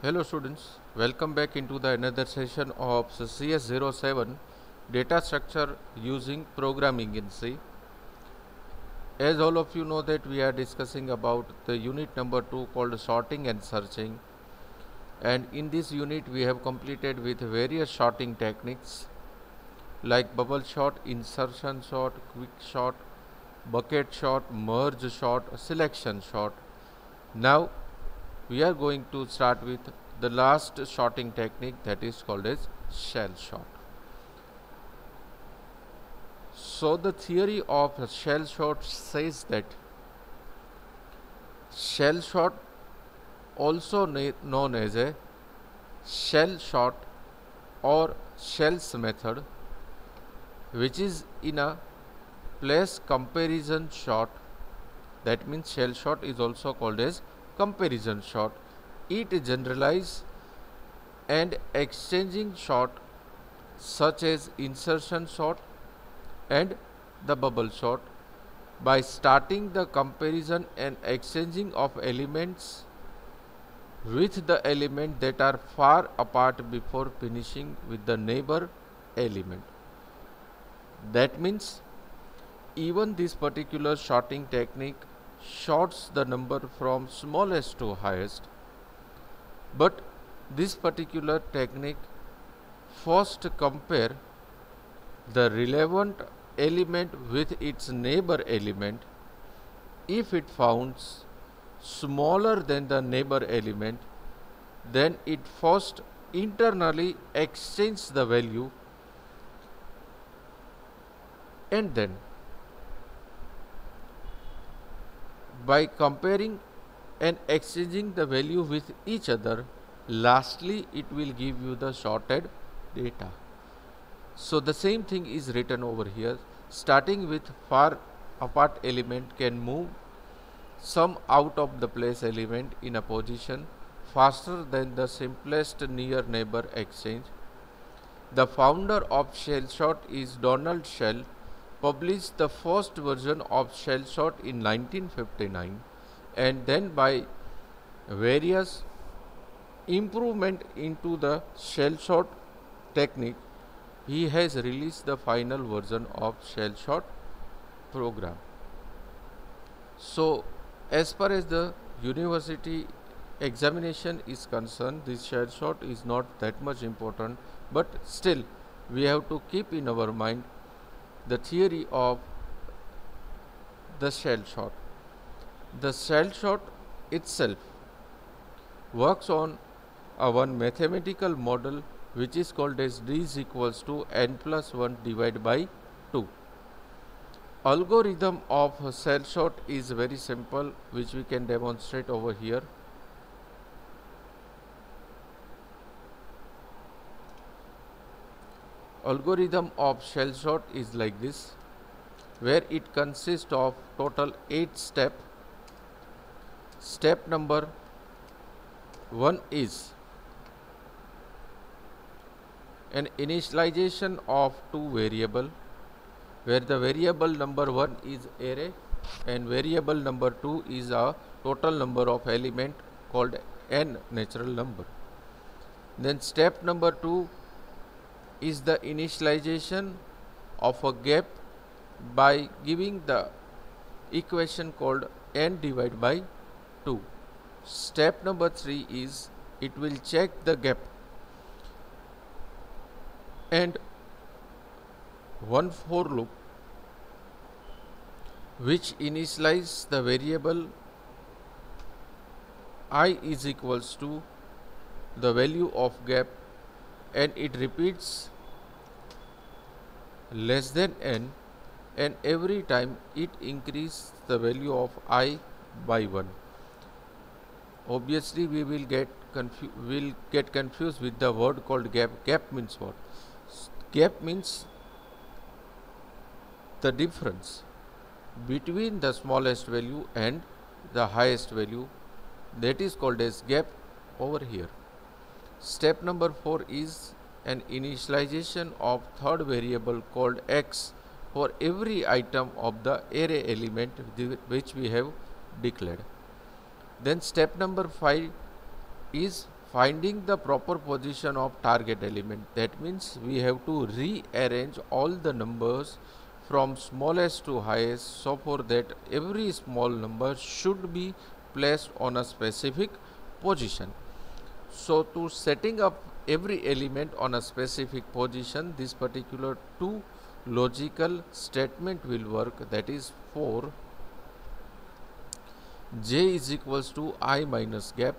Hello students, welcome back into the another session of CS07 data structure using programming in C. As all of you know that we are discussing about the unit number 2 called sorting and searching, and in this unit we have completed with various sorting techniques like bubble sort, insertion sort, quick sort, bucket sort, merge sort, selection sort. Now we are going to start with the last sorting technique, that is called as shell sort. So the theory of shell sort says that shell sort, also known as a shell sort or shells method, which is in a place comparison sort, that means shell sort is also called as comparison sort. It generalizes and exchanging sort such as insertion sort and the bubble sort by starting the comparison and exchanging of elements with the element that are far apart before finishing with the neighbor element. That means even this particular sorting technique sorts the number from smallest to highest, but this particular technique first compare the relevant element with its neighbor element. If it founds smaller than the neighbor element, then it first internally exchanges the value, and then by comparing and exchanging the value with each other, lastly it will give you the sorted data. So the same thing is written over here. Starting with far apart element can move some out of the place element in a position faster than the simplest near neighbor exchange. The founder of shell sort is Donald Shell, published the first version of shell sort in 1959, and then by various improvement into the shell sort technique, he has released the final version of shell sort program. So as far as the university examination is concerned, this shell sort is not that much important, but still we have to keep in our mind the theory of the shell sort. The shell sort itself works on one mathematical model which is called as d is equals to n plus 1 divided by 2. Algorithm of shell sort is very simple, which we can demonstrate over here. Algorithm of shell sort is like this, where it consists of total 8 steps. Step number 1 is an initialization of two variables, where the variable number 1 is array and variable number 2 is a total number of element called n natural number. Then step number 2 is the initialization of a gap by giving the equation called n divided by 2. Step number 3 is it will check the gap, and one for loop which initializes the variable I is equals to the value of gap, and it repeats less than n, and every time it increases the value of I by 1. Obviously we will get confused with the word called gap. Gap means what? Gap means the difference between the smallest value and the highest value, that is called as gap over here. Step number 4 is an initialization of third variable called x for every item of the array element which we have declared. Then step number 5 is finding the proper position of target element. That means we have to rearrange all the numbers from smallest to highest, so for that every small number should be placed on a specific position. So to setting up every element on a specific position, this particular two logical statement will work. That is, for j is equals to I minus gap,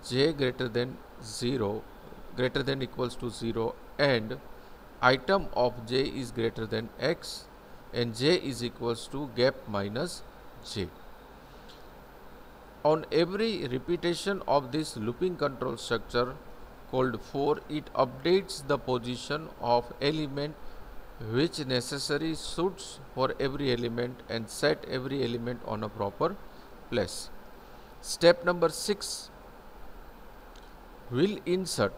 j greater than equals to 0, and item of j is greater than x, and j is equals to gap minus j. On every repetition of this looping control structure called for, it updates the position of element which necessary suits for every element and set every element on a proper place. Step number 6 will insert.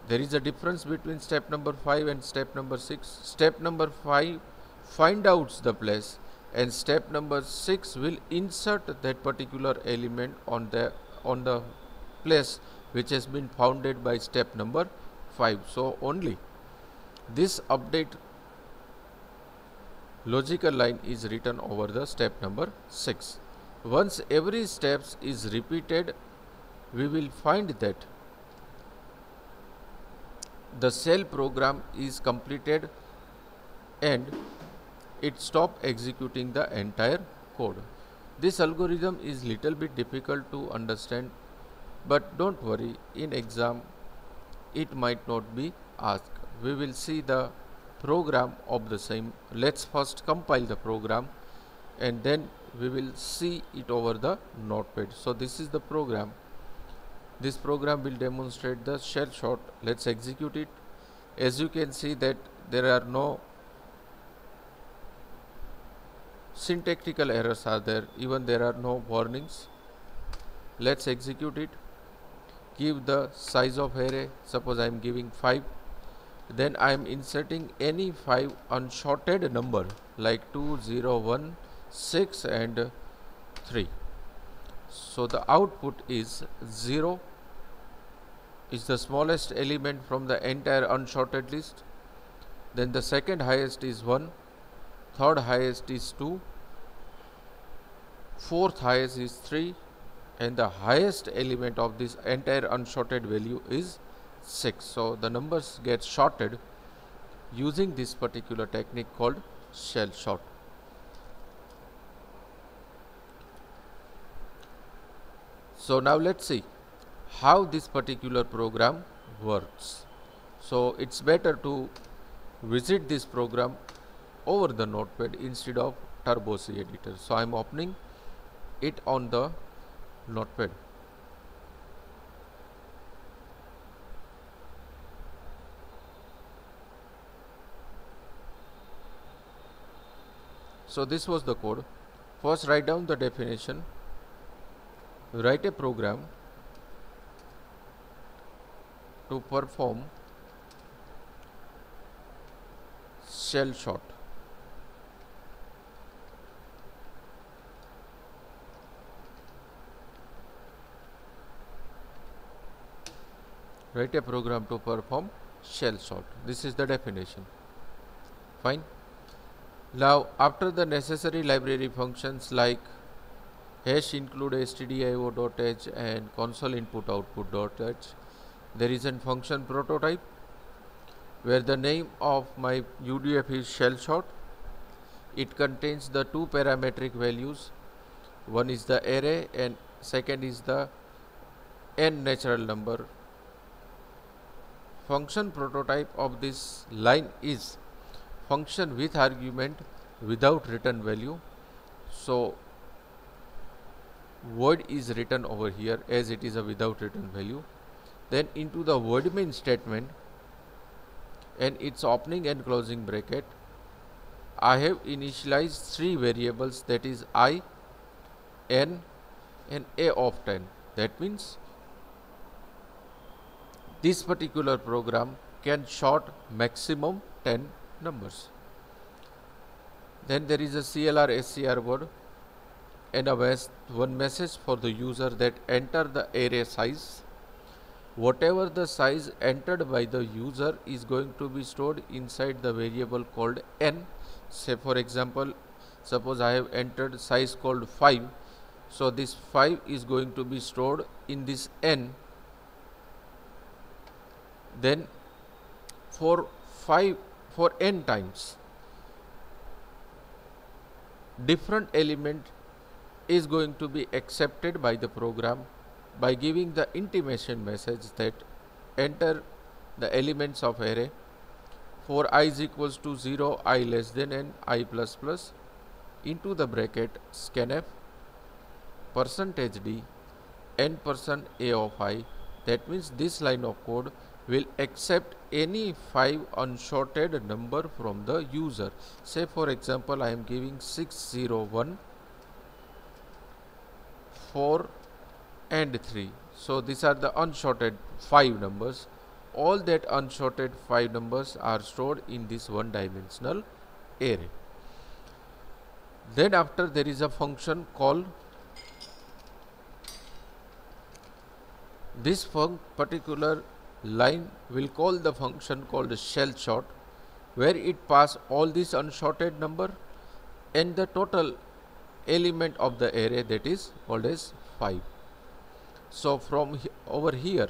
There is a difference between step number 5 and step number 6. Step number 5 find out the place, and step number 6 will insert that particular element on the place which has been founded by step number 5. So only this update logical line is written over the step number 6. Once every step is repeated, we will find that the shell program is completed and it stop executing the entire code. This algorithm is little bit difficult to understand, but don't worry, in exam it might not be asked. We will see the program of the same. Let's first compile the program and then we will see it over the notepad. So this is the program. This program will demonstrate the shell shot. Let's execute it. As you can see that there are no syntactical errors are there, even there are no warnings. Let's execute it. Give the size of array. Suppose I am giving 5. Then I am inserting any 5 unsorted number like 2, 0, 1, 6 and 3. So the output is 0 is the smallest element from the entire unsorted list. Then the second highest is 1, third highest is 2, fourth highest is 3, and the highest element of this entire unsorted value is 6. So the numbers get sorted using this particular technique called shell sort. So now let's see how this particular program works. So it's better to visit this program over the notepad instead of Turbo C editor. So I'm opening it on the notepad. So this was the code. First write down the definition, write a program to perform shell sort. Write a program to perform shell sort. This is the definition. Fine. Now after the necessary library functions like hash include stdio.h and console input output.h, there is a function prototype where the name of my UDF is shell sort. It contains the two parametric values. One is the array and second is the n natural number. Function prototype of this line is function with argument without return value. So void is written over here as it is a without return value. Then into the void main statement and its opening and closing bracket, I have initialized 3 variables, that is I, n and a of 10. That means this particular program can sort maximum 10 numbers. Then there is a CLR SCR word. and one message for the user that enter the array size. Whatever the size entered by the user is going to be stored inside the variable called n. Say for example, suppose I have entered size called 5. So this 5 is going to be stored in this n. Then for n times, different element is going to be accepted by the program by giving the intimation message that enter the elements of array. For I is equals to 0, I less than n, I plus plus, into the bracket scanf %d n% a of I. That means this line of code will accept any 5 unsorted number from the user. Say for example, I am giving 601, 4 and 3. So these are the unsorted 5 numbers. All that unsorted 5 numbers are stored in this one dimensional array. Then after there is a function called, this particular line will call the function called shell sort, where it pass all these unsorted number and the total element of the array, that is called as 5. So from over here,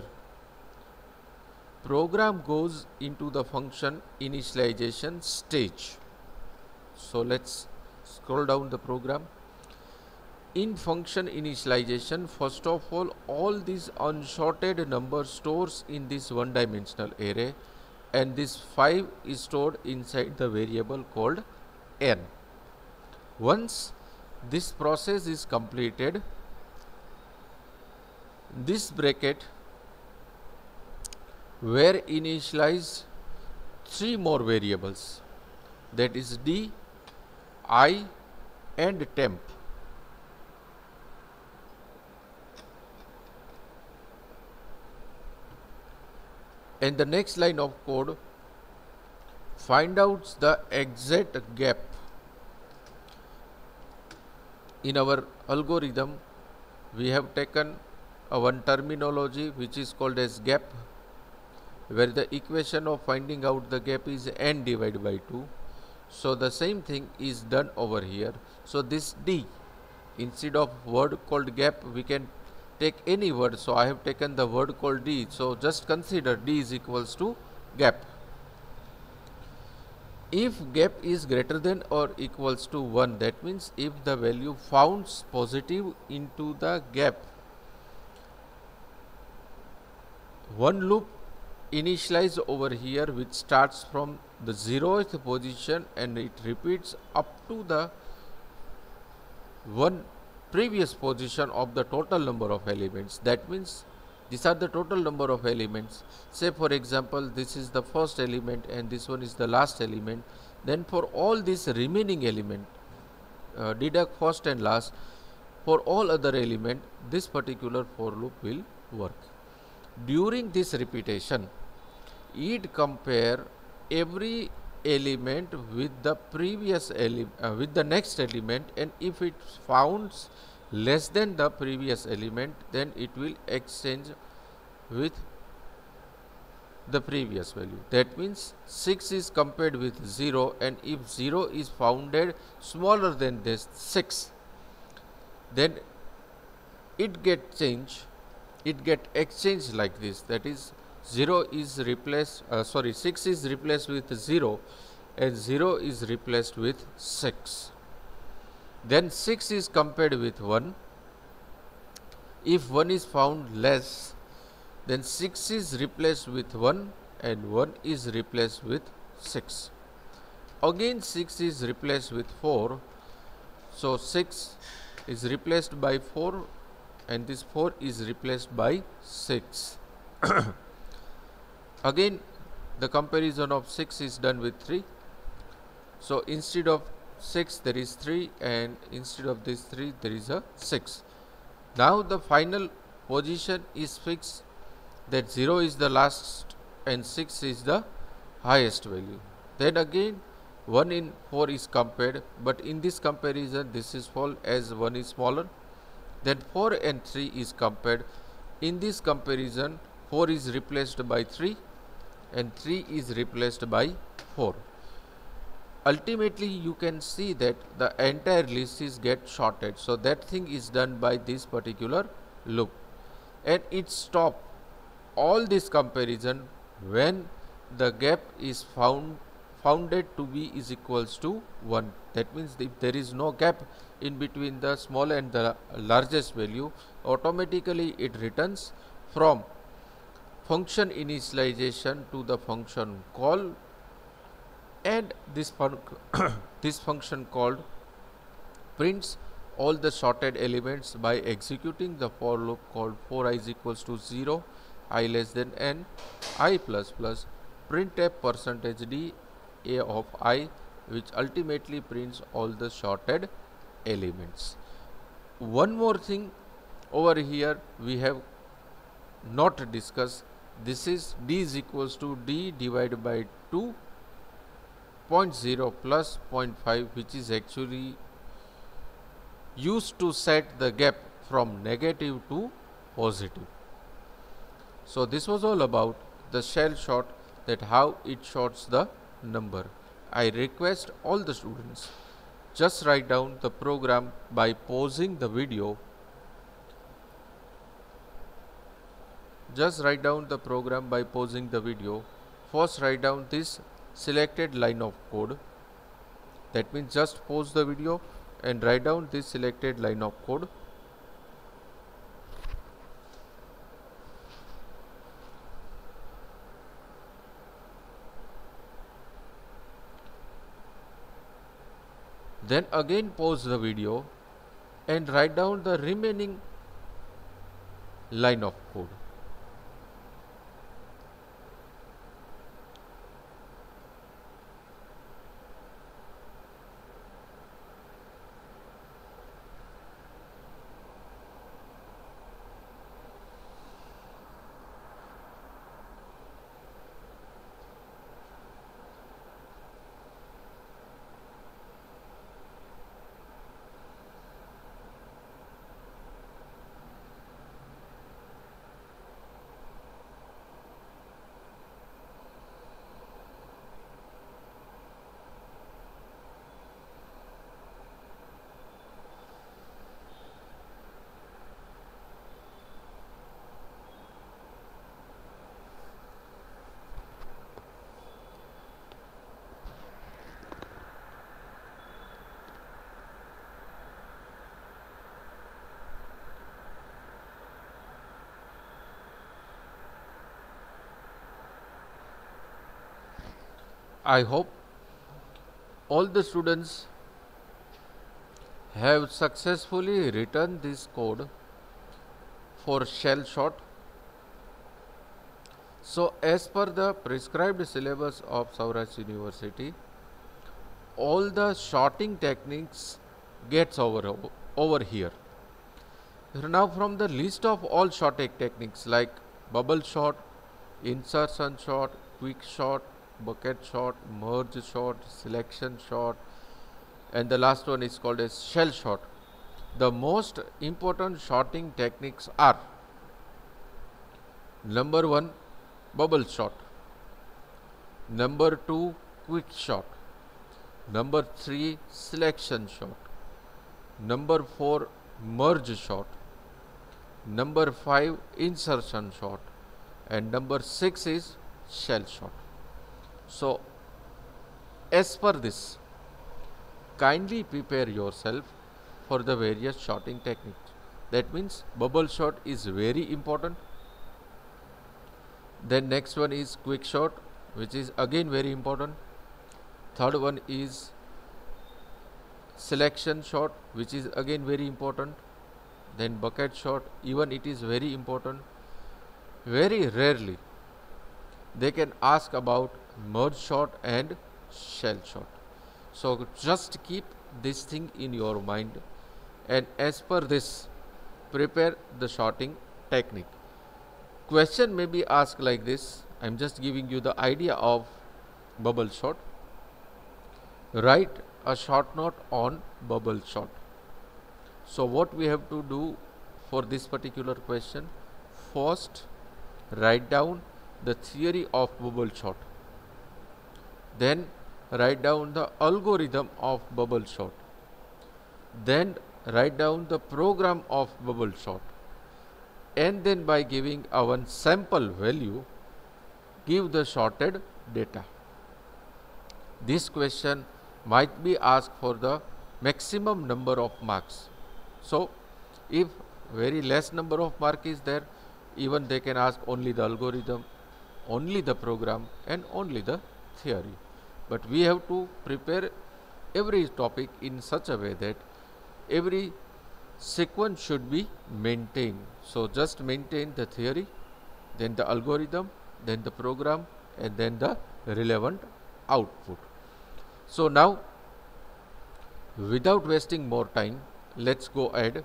program goes into the function initialization stage. So let's scroll down the program. In function initialization, first of all these unsorted number stores in this one dimensional array, and this 5 is stored inside the variable called n. Once this process is completed, this bracket where initialize 3 more variables, that is d, I and temp. And the next line of code find out the exact gap. In our algorithm, we have taken one terminology which is called as gap, where the equation of finding out the gap is n divided by 2. So the same thing is done over here. So this d, instead of word called gap, we can take any word. So I have taken the word called d. So just consider d is equals to gap. If gap is greater than or equals to 1, that means if the value found positive into the gap, one loop initialize over here which starts from the 0th position and it repeats up to the one previous position of the total number of elements. That means these are the total number of elements. Say for example, this is the first element and this one is the last element. Then for all these remaining element, deduct first and last. For all other element, this particular for loop will work. During this repetition, it compare every element with the previous with the next element, and if it founds less than the previous element, then it will exchange with the previous value. That means 6 is compared with 0, and if 0 is founded smaller than this 6, then it get changed, it get exchanged like this. That is 0 is replaced, 6 is replaced with 0 and 0 is replaced with 6. Then 6 is compared with 1. If 1 is found less, then 6 is replaced with 1 and 1 is replaced with 6. Again 6 is replaced with 4. So 6 is replaced by 4 and this 4 is replaced by 6. Again the comparison of 6 is done with 3. So instead of 6 there is 3 and instead of this 3 there is a 6. Now the final position is fixed, that 0 is the last and 6 is the highest value. Then again 1 in 4 is compared, but in this comparison this is false as 1 is smaller. Then 4 and 3 is compared. In this comparison 4 is replaced by 3 and 3 is replaced by 4. Ultimately you can see that the entire list is get shorted. So that thing is done by this particular loop, and it stop all this comparison when the gap is founded to be is equals to 1. That means if there is no gap in between the small and the largest value, automatically it returns from function initialization to the function call, and this this function called prints all the sorted elements by executing the for loop called for I is equals to 0, I less than n, I plus plus, printf percentage d a of I, which ultimately prints all the sorted elements. One more thing over here we have not discussed. This is d is equals to d divided by 2 0.0 plus 0.5, which is actually used to set the gap from negative to positive. So this was all about the shell sort, that how it sorts the number. I request all the students just write down the program by pausing the video. Just write down the program by pausing the video. First write down this selected line of code. That means just pause the video and write down this selected line of code. Then again pause the video and write down the remaining line of code. I hope all the students have successfully written this code for shell sort. So as per the prescribed syllabus of Saurashtra University, all the sorting techniques gets over here. Now from the list of all sorting techniques like bubble sort, insertion sort, quick sort, bucket sort, merge sort, selection sort, and the last one is called as shell sort. The most important sorting techniques are: number 1, bubble sort; number 2, quick sort; number 3, selection sort; number 4, merge sort; number 5, insertion sort; and number 6 is shell sort. So as per this, kindly prepare yourself for the various sorting techniques. That means bubble sort is very important. Then next one is quick sort, which is again very important. Third one is selection sort, which is again very important. Then bucket sort, even it is very important. Very rarely they can ask about merge sort and shell sort. So just keep this thing in your mind, and as per this, prepare the sorting technique. Question may be asked like this. I am just giving you the idea of bubble sort. Write a short note on bubble sort. So what we have to do for this particular question? First, write down the theory of bubble sort. Then write down the algorithm of bubble sort. Then write down the program of bubble sort. And then by giving a one sample value, give the sorted data. This question might be asked for the maximum number of marks. So if very less number of mark is there, even they can ask only the algorithm, only the program and only the theory. But we have to prepare every topic in such a way that every sequence should be maintained. So just maintain the theory, then the algorithm, then the program and then the relevant output. So now, without wasting more time, let's go ahead.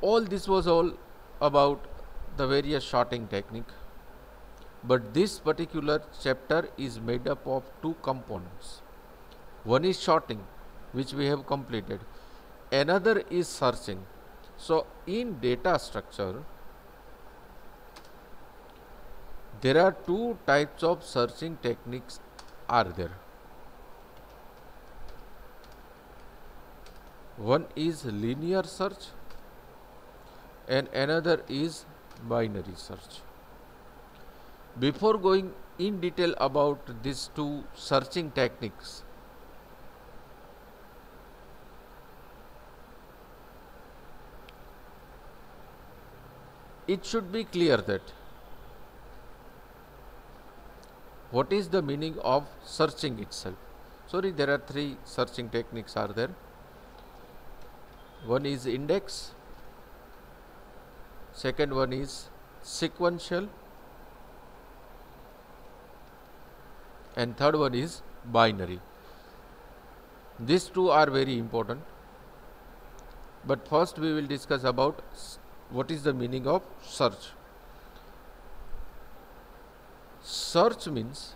All this was all about the various sorting technique, but this particular chapter is made up of two components. One is sorting, which we have completed. Another is searching. So in data structure, there are two types of searching techniques are there. One is linear search and another is binary search. Before going in detail about these two searching techniques, it should be clear that what is the meaning of searching itself. Sorry, there are three searching techniques are there. One is index, second one is sequential, and third one is binary. These two are very important, but first we will discuss about what is the meaning of search. Search means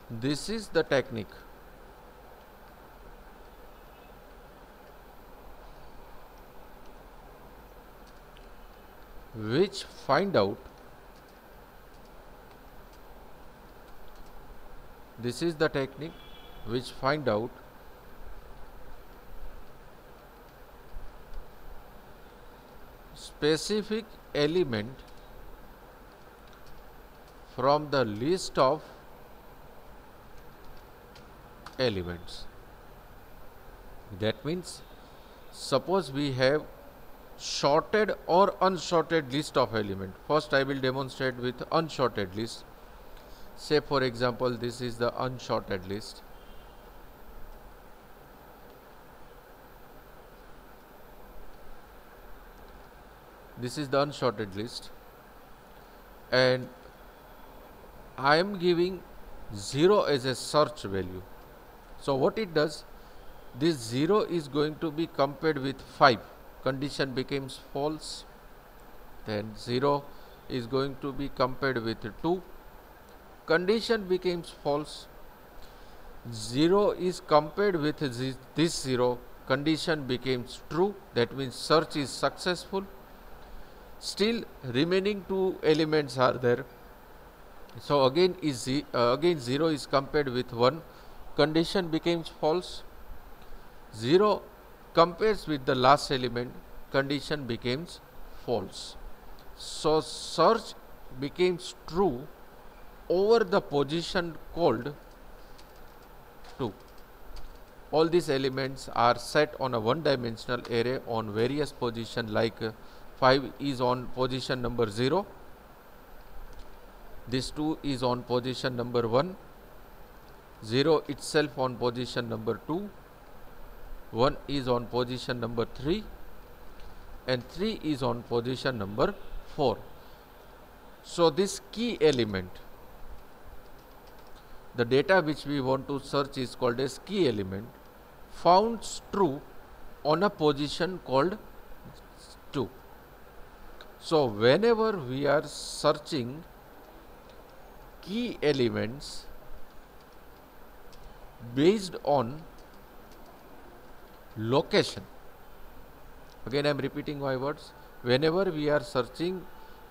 this is the technique which find out, this is the technique which find out specific element from the list of elements. That means, suppose we have sorted or unsorted list of element. First I will demonstrate with unsorted list. Say for example, this is the unsorted list. This is the unsorted list, and I am giving 0 as a search value. So what it does, this 0 is going to be compared with 5. Condition becomes false. Then 0 is going to be compared with 2. Condition becomes false. 0 is compared with this 0. Condition becomes true. That means search is successful. Still remaining 2 elements are there. So again 0 is compared with 1. Condition becomes false. 0 compares with the last element. Condition becomes false. So search becomes true over the position called 2. All these elements are set on a one-dimensional array on various position, like 5 is on position number 0. This 2 is on position number 1. 0 itself on position number 2. 1 is on position number 3. And 3 is on position number 4. So this key element, the data which we want to search is called as key element, found true on a position called 2. So whenever we are searching key elements, based on location. Again I am repeating my words. Whenever we are searching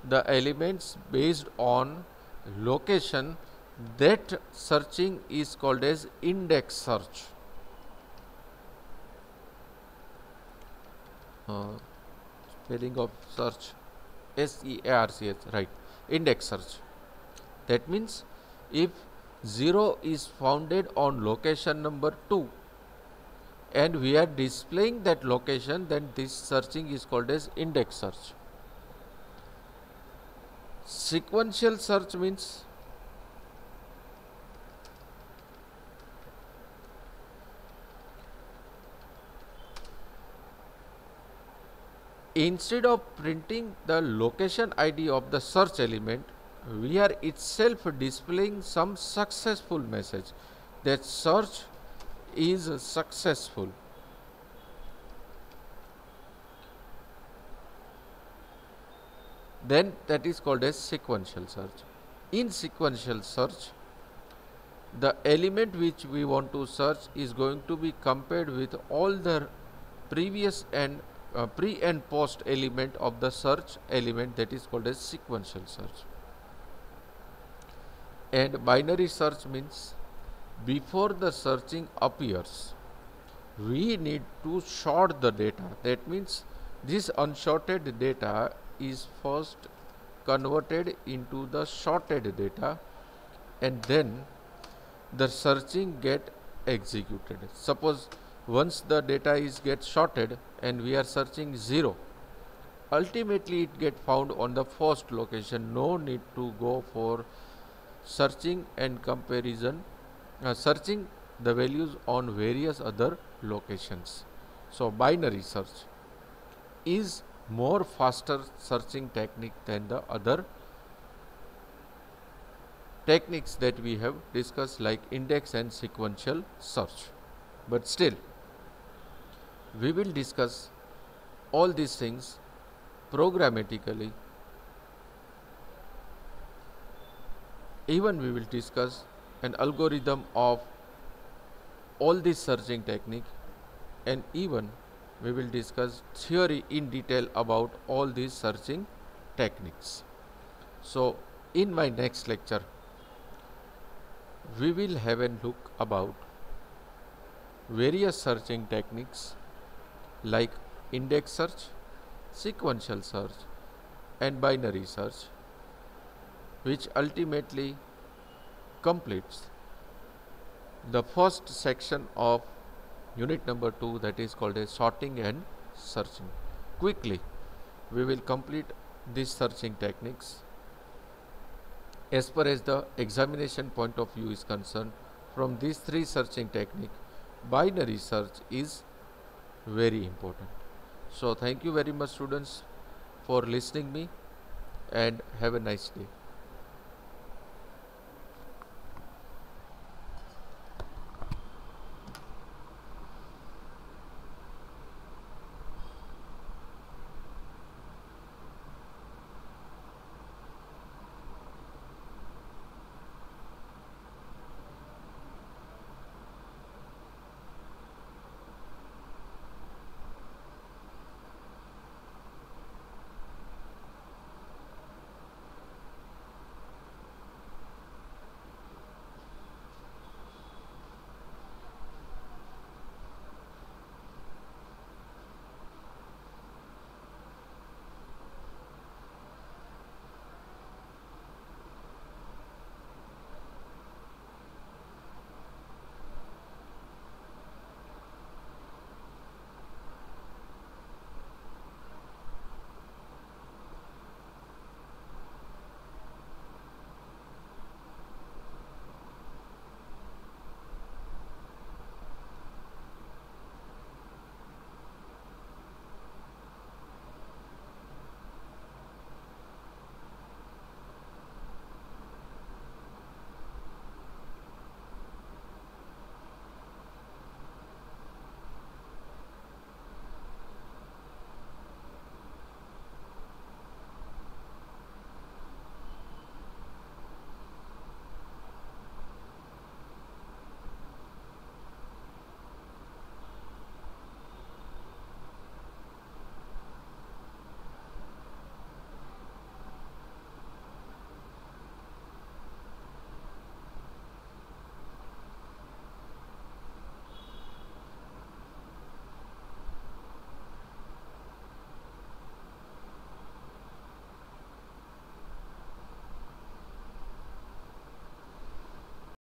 the elements based on location, that searching is called as index search. Spelling of search, SEARCH, right, index search. That means if 0 is founded on location number 2 and we are displaying that location, then this searching is called as index search. Sequential search means instead of printing the location ID of the search element, we are itself displaying some successful message that search is successful. Then that is called as sequential search. In sequential search, the element which we want to search is going to be compared with all the previous and pre and post element of the search element, that is called as sequential search. And binary search means before the searching appears, we need to sort the data. That means this unsorted data is first converted into the sorted data and then the searching get executed. Suppose once the data is get sorted and we are searching 0, ultimately it get found on the first location. No need to go for searching and comparison, searching the values on various other locations. So binary search is more faster searching technique than the other techniques that we have discussed, like index and sequential search. But still, we will discuss all these things programmatically. Even we will discuss an algorithm of all this searching technique, and even we will discuss theory in detail about all these searching techniques. So in my next lecture, we will have a look about various searching techniques like index search, sequential search and binary search, which ultimately completes the first section of unit number 2, that is called as sorting and searching. Quickly, we will complete these searching techniques. As far as the examination point of view is concerned, from these 3 searching techniques, binary search is very important. So thank you very much students for listening me, and have a nice day.